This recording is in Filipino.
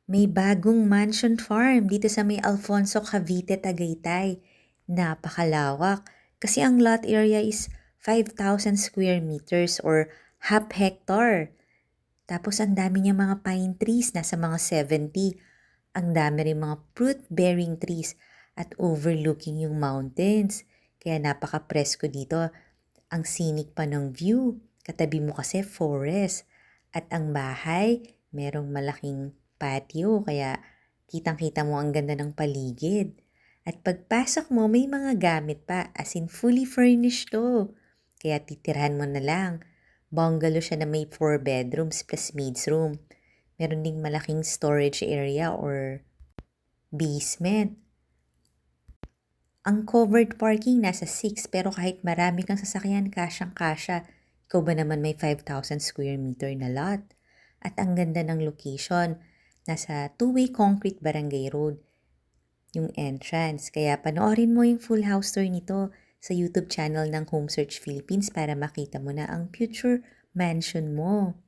May bagong mansion farm dito sa may Alfonso Cavite, Tagaytay. Napakalawak kasi ang lot area is 5,000 square meters or half hectare. Tapos ang dami niya mga pine trees, nasa mga 70. Ang dami rin mga fruit-bearing trees at overlooking yung mountains. Kaya napaka-presko dito. Ang scenic pa ng view. Katabi mo kasi forest. At ang bahay, merong malaking patio. Kaya kitang-kita mo ang ganda ng paligid. At pagpasok mo, may mga gamit pa. As in, fully furnished to. Kaya titirhan mo na lang. Bungalow siya na may 4 bedrooms plus maid's room. Meron ding malaking storage area or basement. Ang covered parking nasa 6 pero kahit marami kang sasakyan, kasyang-kasya. Ikaw ba naman may 5,000 square meter na lot? At ang ganda ng location, nasa two-way concrete barangay road yung entrance. Kaya panoorin mo yung full house tour nito sa YouTube channel ng Home Search Philippines para makita mo na ang future mansion mo.